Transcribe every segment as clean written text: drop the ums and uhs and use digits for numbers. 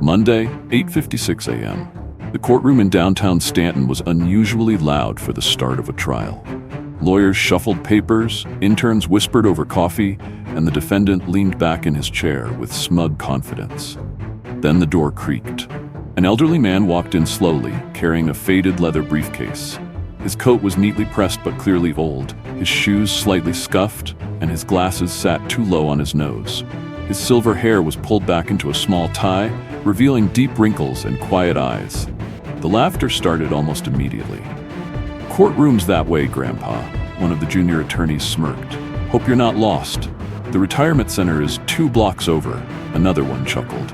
Monday, 8:56 a.m. The courtroom in downtown Stanton was unusually loud for the start of a trial. Lawyers shuffled papers, interns whispered over coffee, and the defendant leaned back in his chair with smug confidence. Then the door creaked. An elderly man walked in slowly, carrying a faded leather briefcase. His coat was neatly pressed but clearly old, his shoes slightly scuffed, and his glasses sat too low on his nose. His silver hair was pulled back into a small tie, revealing deep wrinkles and quiet eyes. The laughter started almost immediately. "Courtroom's that way, Grandpa," one of the junior attorneys smirked. "Hope you're not lost. The retirement center is 2 blocks over," another one chuckled.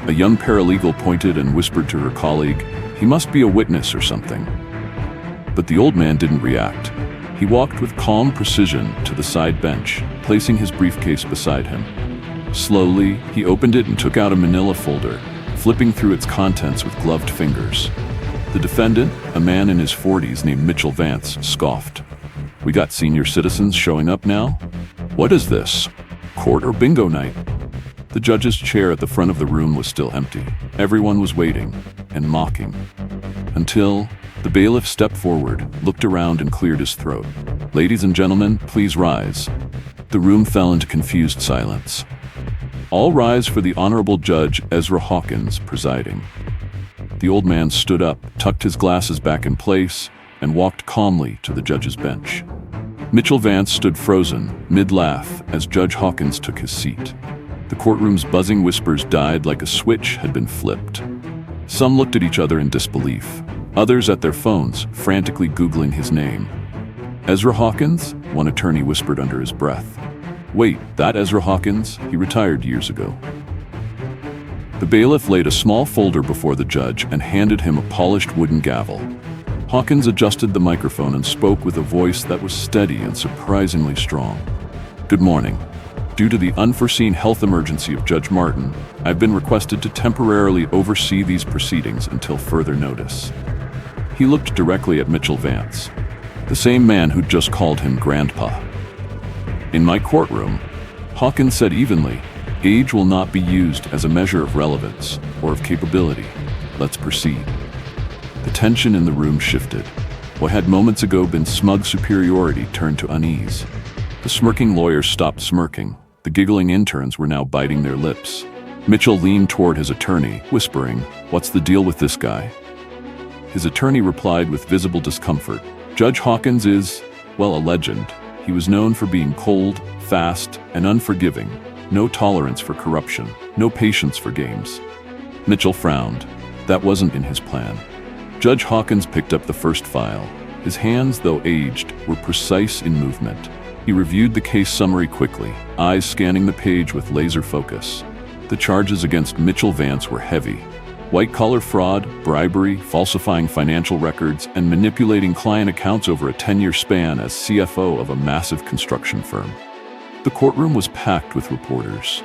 A young paralegal pointed and whispered to her colleague, "He must be a witness or something." But the old man didn't react. He walked with calm precision to the side bench, placing his briefcase beside him. Slowly, he opened it and took out a manila folder, flipping through its contents with gloved fingers. The defendant, a man in his 40s named Mitchell Vance, scoffed. "We got senior citizens showing up now? What is this? Court or bingo night?" The judge's chair at the front of the room was still empty. Everyone was waiting and mocking. Until the bailiff stepped forward, looked around and cleared his throat. "Ladies and gentlemen, please rise." The room fell into confused silence. "All rise for the Honorable Judge Ezra Hawkins presiding." The old man stood up, tucked his glasses back in place, and walked calmly to the judge's bench. Mitchell Vance stood frozen, mid-laugh, as Judge Hawkins took his seat. The courtroom's buzzing whispers died like a switch had been flipped. Some looked at each other in disbelief, others at their phones, frantically Googling his name. "Ezra Hawkins?" one attorney whispered under his breath. "Wait, that Ezra Hawkins? He retired years ago." The bailiff laid a small folder before the judge and handed him a polished wooden gavel. Hawkins adjusted the microphone and spoke with a voice that was steady and surprisingly strong. "Good morning. Due to the unforeseen health emergency of Judge Martin, I've been requested to temporarily oversee these proceedings until further notice." He looked directly at Mitchell Vance, the same man who'd just called him Grandpa. "In my courtroom," Hawkins said evenly, "age will not be used as a measure of relevance or of capability. Let's proceed." The tension in the room shifted. What had moments ago been smug superiority turned to unease. The smirking lawyers stopped smirking. The giggling interns were now biting their lips. Mitchell leaned toward his attorney, whispering, "What's the deal with this guy?" His attorney replied with visible discomfort, "Judge Hawkins is, well, a legend. He was known for being cold, fast, and unforgiving. No tolerance for corruption, no patience for games." Mitchell frowned. That wasn't in his plan. Judge Hawkins picked up the first file. His hands, though aged, were precise in movement. He reviewed the case summary quickly, eyes scanning the page with laser focus. The charges against Mitchell Vance were heavy. White-collar fraud, bribery, falsifying financial records, and manipulating client accounts over a 10-year span as CFO of a massive construction firm. The courtroom was packed with reporters.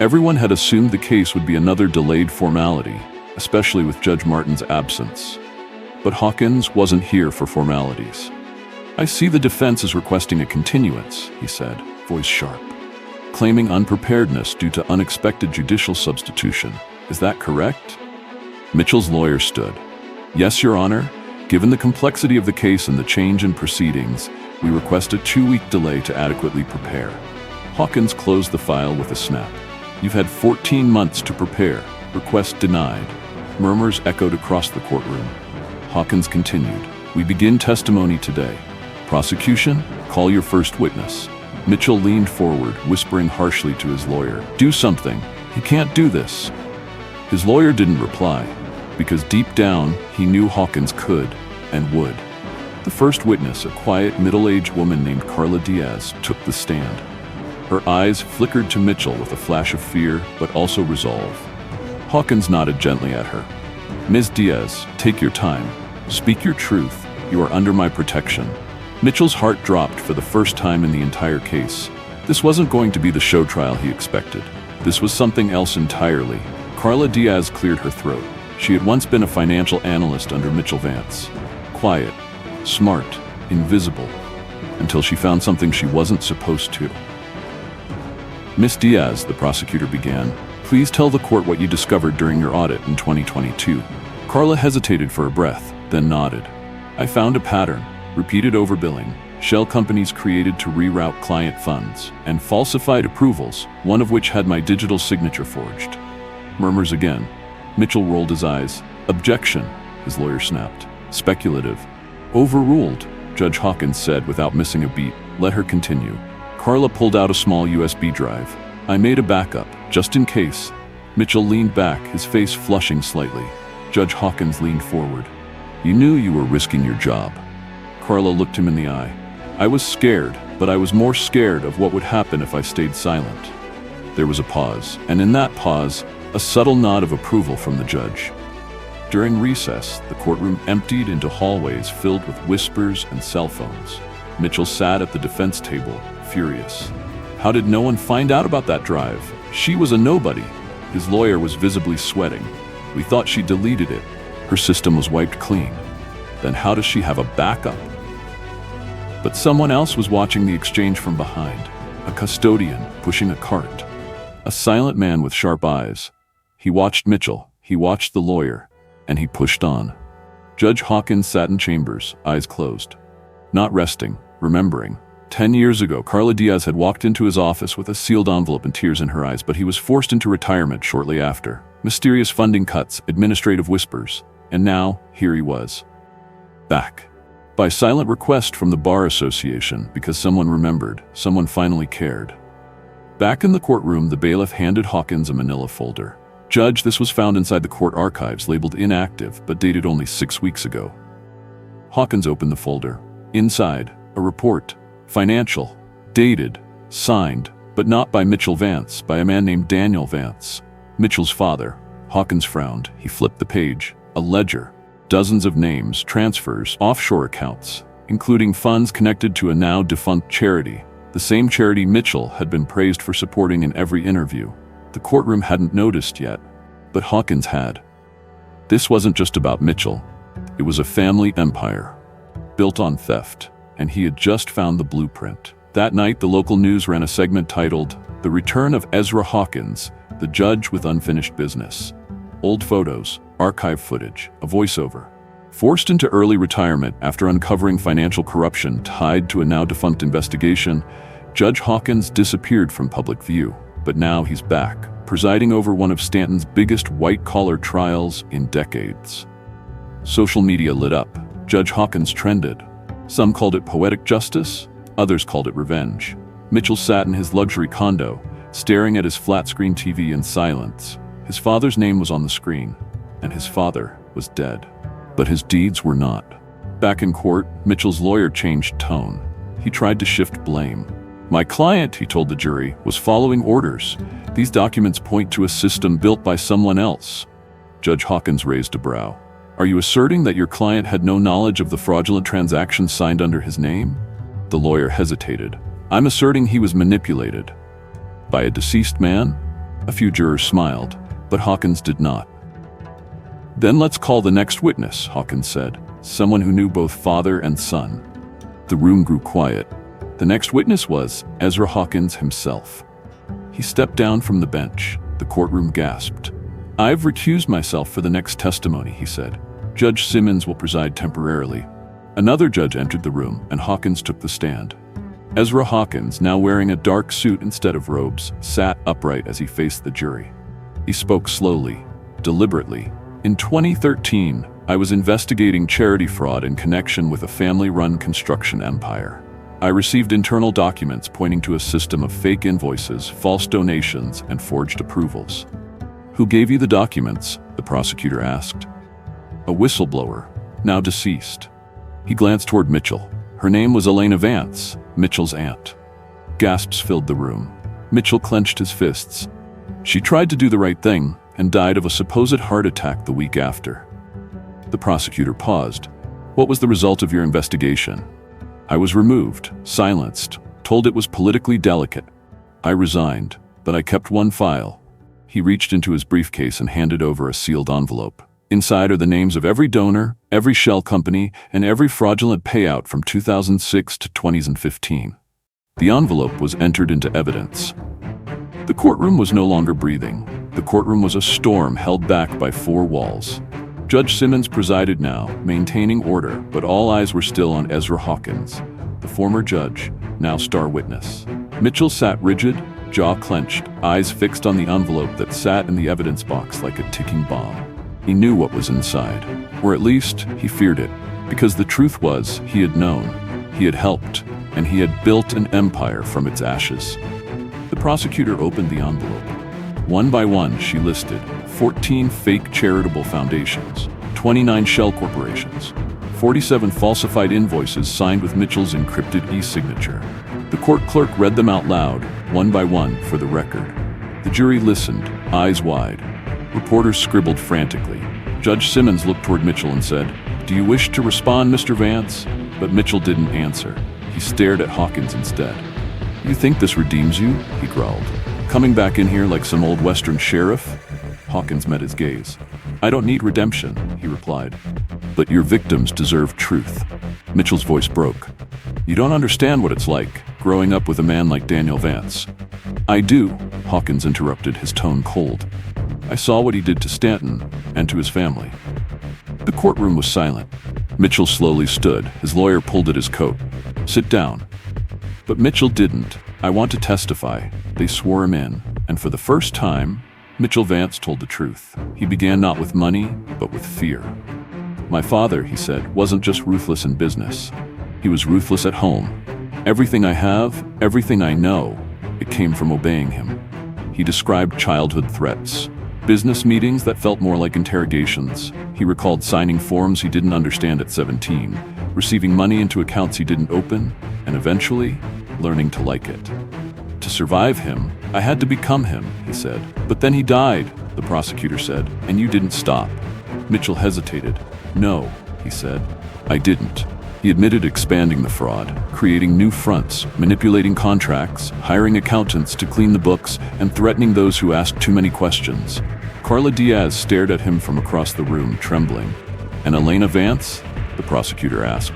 Everyone had assumed the case would be another delayed formality, especially with Judge Martin's absence. But Hawkins wasn't here for formalities. "I see the defense is requesting a continuance," he said, voice sharp, "claiming unpreparedness due to unexpected judicial substitution. Is that correct?" Mitchell's lawyer stood. "Yes, Your Honor. Given the complexity of the case and the change in proceedings, we request a 2-week delay to adequately prepare." Hawkins closed the file with a snap. "You've had 14 months to prepare. Request denied." Murmurs echoed across the courtroom. Hawkins continued, "We begin testimony today. Prosecution, call your first witness." Mitchell leaned forward, whispering harshly to his lawyer, "Do something. He can't do this." His lawyer didn't reply, because deep down, he knew Hawkins could and would. The first witness, a quiet, middle-aged woman named Carla Diaz, took the stand. Her eyes flickered to Mitchell with a flash of fear, but also resolve. Hawkins nodded gently at her. "Ms. Diaz, take your time. Speak your truth. You are under my protection." Mitchell's heart dropped for the first time in the entire case. This wasn't going to be the show trial he expected. This was something else entirely. Carla Diaz cleared her throat. She had once been a financial analyst under Mitchell Vance. Quiet, smart, invisible, until she found something she wasn't supposed to. "Miss Diaz," the prosecutor began, Please tell the court what you discovered during your audit in 2022. Carla hesitated for a breath, then nodded. I found a pattern: repeated overbilling, shell companies created to reroute client funds, and falsified approvals, one of which had my digital signature forged. Murmurs again. Mitchell rolled his eyes. Objection, his lawyer snapped. Speculative. Overruled, Judge Hawkins said without missing a beat. Let her continue. Carla pulled out a small USB drive. I made a backup, just in case. Mitchell leaned back, his face flushing slightly. Judge Hawkins leaned forward. You knew you were risking your job. Carla looked him in the eye. I was scared, but I was more scared of what would happen if I stayed silent. There was a pause, and in that pause, a subtle nod of approval from the judge. During recess, the courtroom emptied into hallways filled with whispers and cell phones. Mitchell sat at the defense table, furious. How did no one find out about that drive? She was a nobody. His lawyer was visibly sweating. We thought she deleted it. Her system was wiped clean. Then how does she have a backup? But someone else was watching the exchange from behind. A custodian pushing a cart. A silent man with sharp eyes. He watched Mitchell, he watched the lawyer, and he pushed on. Judge Hawkins sat in chambers, eyes closed. Not resting, remembering. 10 years ago, Carla Diaz had walked into his office with a sealed envelope and tears in her eyes, but he was forced into retirement shortly after. Mysterious funding cuts, administrative whispers. And now, here he was. Back. By silent request from the Bar Association, because someone remembered, someone finally cared. Back in the courtroom, the bailiff handed Hawkins a manila folder. Judge, this was found inside the court archives, labeled inactive, but dated only 6 weeks ago. Hawkins opened the folder. Inside, a report. Financial. Dated. Signed, but not by Mitchell Vance, by a man named Daniel Vance. Mitchell's father. Hawkins frowned. He flipped the page. A ledger. Dozens of names, transfers, offshore accounts, including funds connected to a now defunct charity. The same charity Mitchell had been praised for supporting in every interview. The courtroom hadn't noticed yet, but Hawkins had. This wasn't just about Mitchell. It was a family empire, built on theft, and he had just found the blueprint. That night, the local news ran a segment titled, "The Return of Ezra Hawkins, the Judge with Unfinished Business." Old photos, archive footage, a voiceover. Forced into early retirement after uncovering financial corruption tied to a now-defunct investigation, Judge Hawkins disappeared from public view. But now he's back, presiding over one of Stanton's biggest white-collar trials in decades. Social media lit up. Judge Hawkins trended. Some called it poetic justice, others called it revenge. Mitchell sat in his luxury condo, staring at his flat-screen TV in silence. His father's name was on the screen, and his father was dead. But his deeds were not. Back in court, Mitchell's lawyer changed tone. He tried to shift blame. My client, he told the jury, was following orders. These documents point to a system built by someone else. Judge Hawkins raised a brow. Are you asserting that your client had no knowledge of the fraudulent transactions signed under his name? The lawyer hesitated. I'm asserting he was manipulated. By a deceased man? A few jurors smiled, but Hawkins did not. Then let's call the next witness, Hawkins said, someone who knew both father and son. The room grew quiet. The next witness was Ezra Hawkins himself. He stepped down from the bench. The courtroom gasped. I've recused myself for the next testimony, he said. Judge Simmons will preside temporarily. Another judge entered the room, and Hawkins took the stand. Ezra Hawkins, now wearing a dark suit instead of robes, sat upright as he faced the jury. He spoke slowly, deliberately. In 2013, I was investigating charity fraud in connection with a family-run construction empire. I received internal documents pointing to a system of fake invoices, false donations, and forged approvals. Who gave you the documents? The prosecutor asked. A whistleblower, now deceased. He glanced toward Mitchell. Her name was Elena Vance, Mitchell's aunt. Gasps filled the room. Mitchell clenched his fists. She tried to do the right thing and died of a supposed heart attack the week after. The prosecutor paused. What was the result of your investigation? I was removed, silenced, told it was politically delicate. I resigned, but I kept one file. He reached into his briefcase and handed over a sealed envelope. Inside are the names of every donor, every shell company, and every fraudulent payout from 2006 to 2015. The envelope was entered into evidence. The courtroom was no longer breathing. The courtroom was a storm held back by four walls. Judge Simmons presided now, maintaining order, but all eyes were still on Ezra Hawkins, the former judge, now star witness. Mitchell sat rigid, jaw clenched, eyes fixed on the envelope that sat in the evidence box like a ticking bomb. He knew what was inside, or at least he feared it, because the truth was he had known, he had helped, and he had built an empire from its ashes. The prosecutor opened the envelope. One by one, she listed 14 fake charitable foundations, 29 shell corporations, 47 falsified invoices signed with Mitchell's encrypted e-signature. The court clerk read them out loud, one by one, for the record. The jury listened, eyes wide. Reporters scribbled frantically. Judge Simmons looked toward Mitchell and said, "Do you wish to respond, Mr. Vance?" But Mitchell didn't answer. He stared at Hawkins instead. "You think this redeems you?" he growled. "Coming back in here like some old Western sheriff?" Hawkins met his gaze. "I don't need redemption," he replied. "But your victims deserve truth." Mitchell's voice broke. "You don't understand what it's like, growing up with a man like Daniel Vance." "I do," Hawkins interrupted, his tone cold. "I saw what he did to Stanton and to his family." The courtroom was silent. Mitchell slowly stood. His lawyer pulled at his coat. "Sit down." But Mitchell didn't. "I want to testify." They swore him in, and for the first time, Mitchell Vance told the truth. He began not with money, but with fear. "My father," he said, "wasn't just ruthless in business. He was ruthless at home. Everything I have, everything I know, it came from obeying him." He described childhood threats, business meetings that felt more like interrogations. He recalled signing forms he didn't understand at 17, receiving money into accounts he didn't open, and eventually, learning to like it. "To survive him, I had to become him," he said. "But then he died," the prosecutor said, "and you didn't stop." Mitchell hesitated. "No," he said, "I didn't." He admitted expanding the fraud, creating new fronts, manipulating contracts, hiring accountants to clean the books, and threatening those who asked too many questions. Carla Diaz stared at him from across the room, trembling. "And Elena Vance?" the prosecutor asked.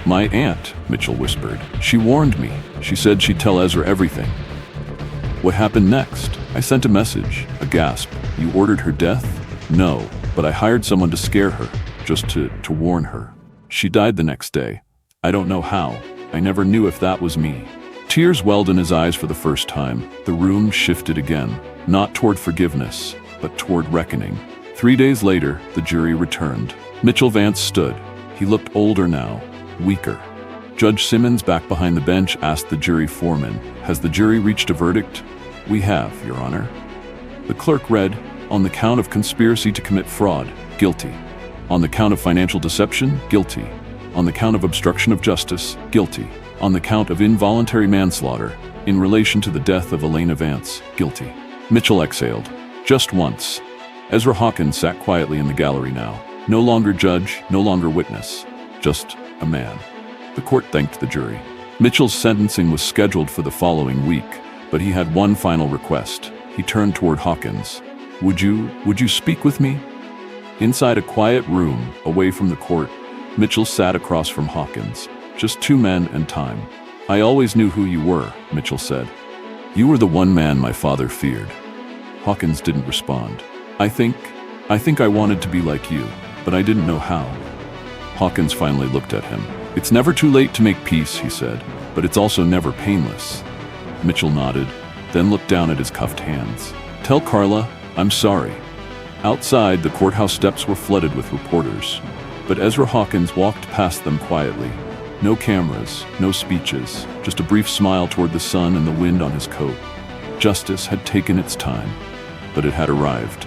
"My aunt," Mitchell whispered. "She warned me. She said she'd tell Ezra everything." "What happened next?" "I sent a message." A gasp. "You ordered her death?" "No, but I hired someone to scare her, just to warn her. She died the next day. I don't know how. I never knew if that was me." Tears welled in his eyes for the first time. The room shifted again, not toward forgiveness, but toward reckoning. 3 days later, the jury returned. Mitchell Vance stood. He looked older now, weaker. Judge Simmons, back behind the bench, asked the jury foreman, "Has the jury reached a verdict?" "We have, Your Honor." The clerk read, "On the count of conspiracy to commit fraud, guilty. On the count of financial deception, guilty. On the count of obstruction of justice, guilty. On the count of involuntary manslaughter, in relation to the death of Elena Vance, guilty." Mitchell exhaled. Just once. Ezra Hawkins sat quietly in the gallery now. No longer judge, no longer witness. Just a man. The court thanked the jury. Mitchell's sentencing was scheduled for the following week, but he had one final request. He turned toward Hawkins. Would you speak with me?" Inside a quiet room, away from the court, Mitchell sat across from Hawkins. Just two men and time. "I always knew who you were," Mitchell said. "You were the one man my father feared." Hawkins didn't respond. I think I wanted to be like you, but I didn't know how." Hawkins finally looked at him. "It's never too late to make peace," he said, "but it's also never painless." Mitchell nodded, then looked down at his cuffed hands. "Tell Carla, I'm sorry." Outside, the courthouse steps were flooded with reporters, but Ezra Hawkins walked past them quietly. No cameras, no speeches, just a brief smile toward the sun and the wind on his coat. Justice had taken its time, but it had arrived.